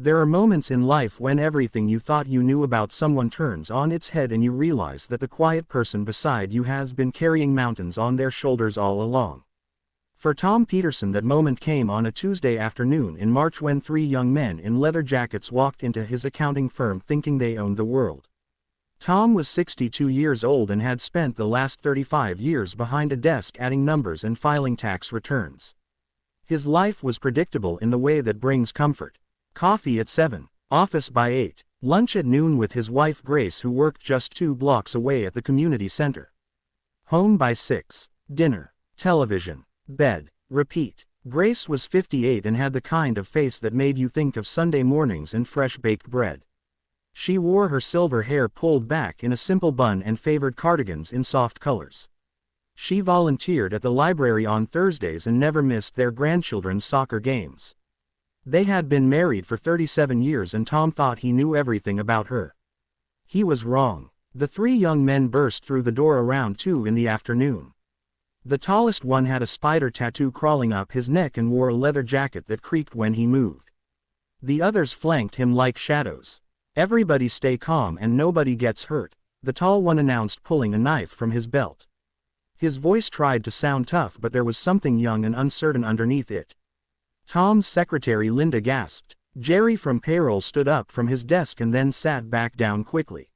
There are moments in life when everything you thought you knew about someone turns on its head and you realize that the quiet person beside you has been carrying mountains on their shoulders all along. For Tom Peterson, that moment came on a Tuesday afternoon in March when three young men in leather jackets walked into his accounting firm thinking they owned the world. Tom was 62 years old and had spent the last 35 years behind a desk adding numbers and filing tax returns. His life was predictable in the way that brings comfort. Coffee at 7, office by 8, lunch at noon with his wife Grace, who worked just 2 blocks away at the community center. Home by 6, dinner, television, bed, repeat. Grace was 58 and had the kind of face that made you think of Sunday mornings and fresh baked bread. She wore her silver hair pulled back in a simple bun and favored cardigans in soft colors. She volunteered at the library on Thursdays and never missed their grandchildren's soccer games. They had been married for 37 years and Tom thought he knew everything about her. He was wrong. The three young men burst through the door around 2 in the afternoon. The tallest one had a spider tattoo crawling up his neck and wore a leather jacket that creaked when he moved. The others flanked him like shadows. "Everybody stay calm and nobody gets hurt," the tall one announced, pulling a knife from his belt. His voice tried to sound tough, but there was something young and uncertain underneath it. Tom's secretary Linda gasped. Jerry from payroll stood up from his desk and then sat back down quickly.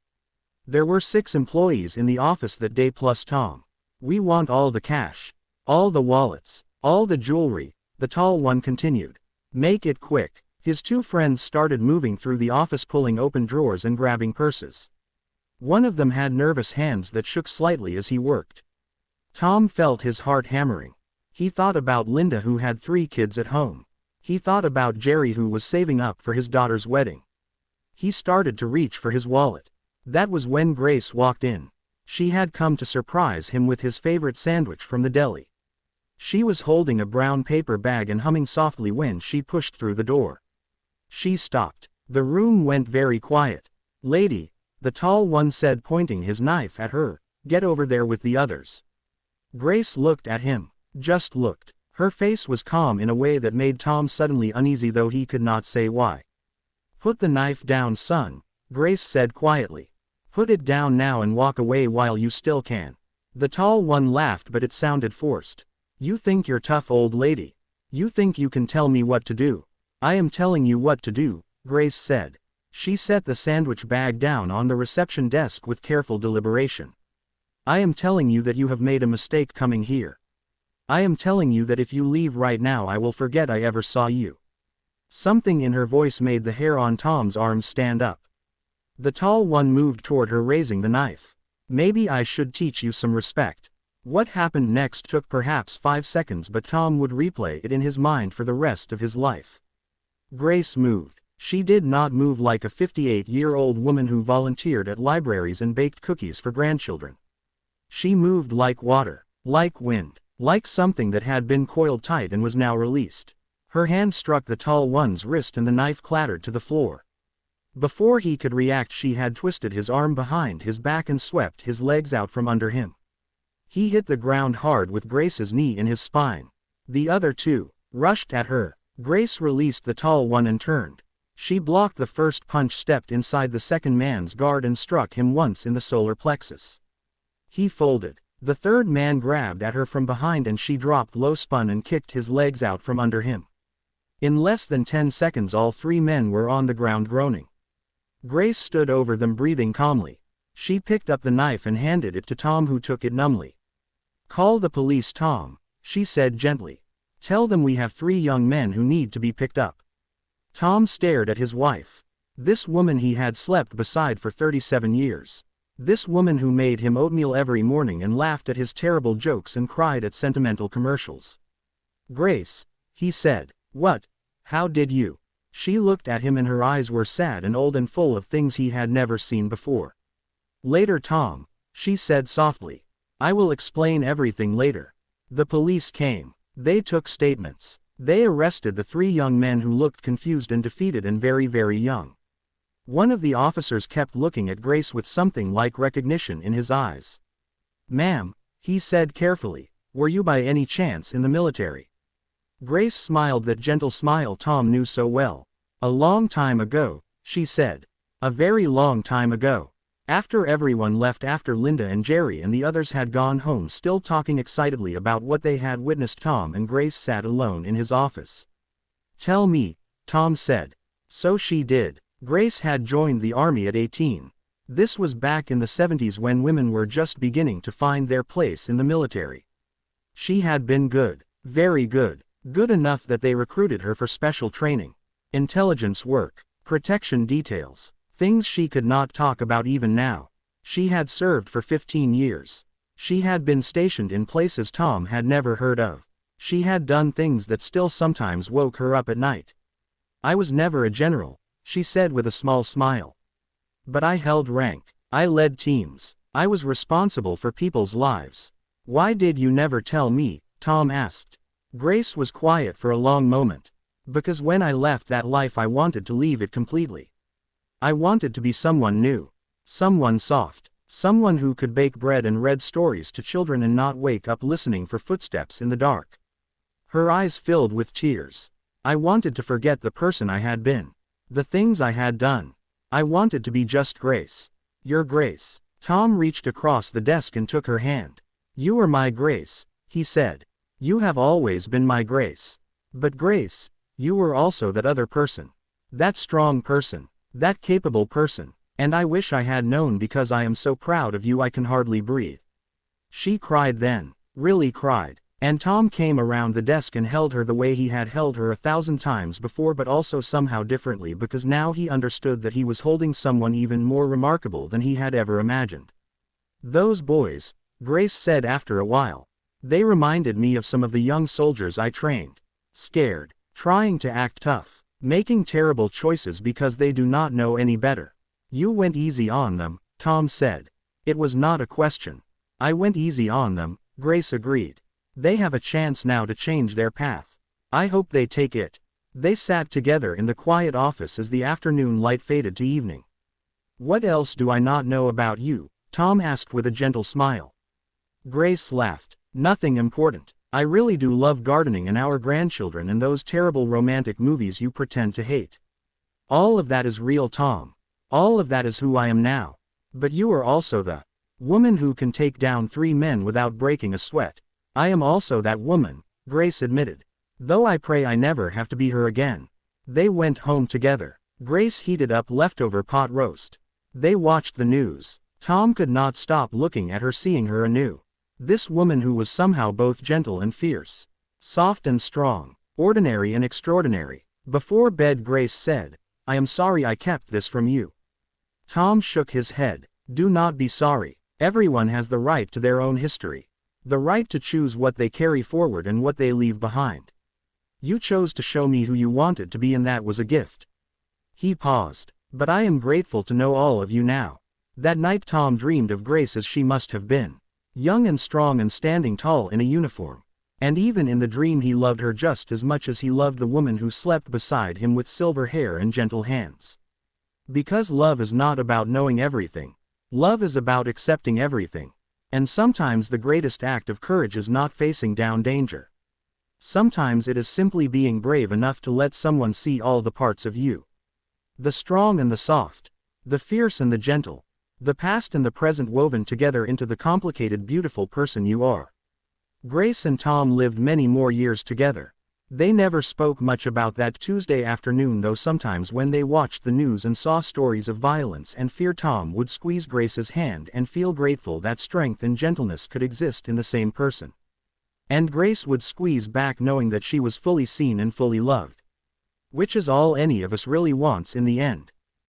There were 6 employees in the office that day plus Tom. "We want all the cash. All the wallets. All the jewelry," the tall one continued. "Make it quick." His 2 friends started moving through the office, pulling open drawers and grabbing purses. One of them had nervous hands that shook slightly as he worked. Tom felt his heart hammering. He thought about Linda, who had 3 kids at home. He thought about Jerry, who was saving up for his daughter's wedding. He started to reach for his wallet. That was when Grace walked in. She had come to surprise him with his favorite sandwich from the deli. She was holding a brown paper bag and humming softly when she pushed through the door. She stopped. The room went very quiet. "Lady," the tall one said, pointing his knife at her, "get over there with the others." Grace looked at him. Just looked. Her face was calm in a way that made Tom suddenly uneasy, though he could not say why. "Put the knife down, son," Grace said quietly. "Put it down now and walk away while you still can." The tall one laughed, but it sounded forced. "You think you're tough, old lady. You think you can tell me what to do." "I am telling you what to do," Grace said. She set the sandwich bag down on the reception desk with careful deliberation. "I am telling you that you have made a mistake coming here. I am telling you that if you leave right now I will forget I ever saw you." Something in her voice made the hair on Tom's arms stand up. The tall one moved toward her, raising the knife. "Maybe I should teach you some respect." What happened next took perhaps 5 seconds, but Tom would replay it in his mind for the rest of his life. Grace moved. She did not move like a 58-year-old woman who volunteered at libraries and baked cookies for grandchildren. She moved like water, like wind, like something that had been coiled tight and was now released. Her hand struck the tall one's wrist and the knife clattered to the floor. Before he could react, she had twisted his arm behind his back and swept his legs out from under him. He hit the ground hard with Grace's knee in his spine. The other 2 rushed at her. Grace released the tall one and turned. She blocked the first punch, stepped inside the second man's guard and struck him once in the solar plexus. He folded. The third man grabbed at her from behind and she dropped low, spun and kicked his legs out from under him. In less than 10 seconds all 3 men were on the ground groaning. Grace stood over them, breathing calmly. She picked up the knife and handed it to Tom, who took it numbly. "Call the police, Tom," she said gently. "Tell them we have 3 young men who need to be picked up." Tom stared at his wife. This woman he had slept beside for 37 years. This woman who made him oatmeal every morning and laughed at his terrible jokes and cried at sentimental commercials. "Grace," he said. "What? How did you?" She looked at him and her eyes were sad and old and full of things he had never seen before. "Later, Tom," she said softly. "I will explain everything later." The police came. They took statements. They arrested the 3 young men who looked confused and defeated and very, very young. One of the officers kept looking at Grace with something like recognition in his eyes. "Ma'am," he said carefully, "were you by any chance in the military?" Grace smiled, that gentle smile Tom knew so well. A long time ago, she said. A very long time ago. After everyone left, after Linda and Jerry and the others had gone home still talking excitedly about what they had witnessed, Tom and Grace sat alone in his office. Tell me, Tom said. So she did. Grace had joined the army at 18. This was back in the 70s when women were just beginning to find their place in the military. She had been good, very good, good enough that they recruited her for special training, intelligence work, protection details, things she could not talk about even now. She had served for 15 years. She had been stationed in places Tom had never heard of. She had done things that still sometimes woke her up at night. I was never a general, she said with a small smile. But I held rank. I led teams. I was responsible for people's lives. Why did you never tell me? Tom asked. Grace was quiet for a long moment. Because when I left that life I wanted to leave it completely. I wanted to be someone new. Someone soft. Someone who could bake bread and read stories to children and not wake up listening for footsteps in the dark. Her eyes filled with tears. I wanted to forget the person I had been. The things I had done. I wanted to be just Grace. Your Grace. Tom reached across the desk and took her hand. You are my Grace, he said. You have always been my Grace. But Grace, you were also that other person. That strong person. That capable person. And I wish I had known because I am so proud of you I can hardly breathe. She cried then. Really cried. And Tom came around the desk and held her the way he had held her 1,000 times before, but also somehow differently, because now he understood that he was holding someone even more remarkable than he had ever imagined. Those boys, Grace said after a while. They reminded me of some of the young soldiers I trained. Scared, trying to act tough, making terrible choices because they do not know any better. You went easy on them, Tom said. It was not a question. I went easy on them, Grace agreed. They have a chance now to change their path. I hope they take it. They sat together in the quiet office as the afternoon light faded to evening. What else do I not know about you? Tom asked with a gentle smile. Grace laughed. Nothing important. I really do love gardening and our grandchildren and those terrible romantic movies you pretend to hate. All of that is real, Tom. All of that is who I am now. But you are also the woman who can take down 3 men without breaking a sweat. I am also that woman, Grace admitted. Though I pray I never have to be her again. They went home together. Grace heated up leftover pot roast. They watched the news. Tom could not stop looking at her, seeing her anew. This woman who was somehow both gentle and fierce. Soft and strong. Ordinary and extraordinary. Before bed Grace said, I am sorry I kept this from you. Tom shook his head. Do not be sorry. Everyone has the right to their own history. The right to choose what they carry forward and what they leave behind. You chose to show me who you wanted to be, and that was a gift. He paused. But I am grateful to know all of you now. That night Tom dreamed of Grace as she must have been. Young and strong and standing tall in a uniform. And even in the dream he loved her just as much as he loved the woman who slept beside him with silver hair and gentle hands. Because love is not about knowing everything. Love is about accepting everything. And sometimes the greatest act of courage is not facing down danger. Sometimes it is simply being brave enough to let someone see all the parts of you. The strong and the soft. The fierce and the gentle. The past and the present woven together into the complicated, beautiful person you are. Grace and Tom lived many more years together. They never spoke much about that Tuesday afternoon, though sometimes when they watched the news and saw stories of violence and fear, Tom would squeeze Grace's hand and feel grateful that strength and gentleness could exist in the same person. And Grace would squeeze back, knowing that she was fully seen and fully loved. Which is all any of us really wants in the end.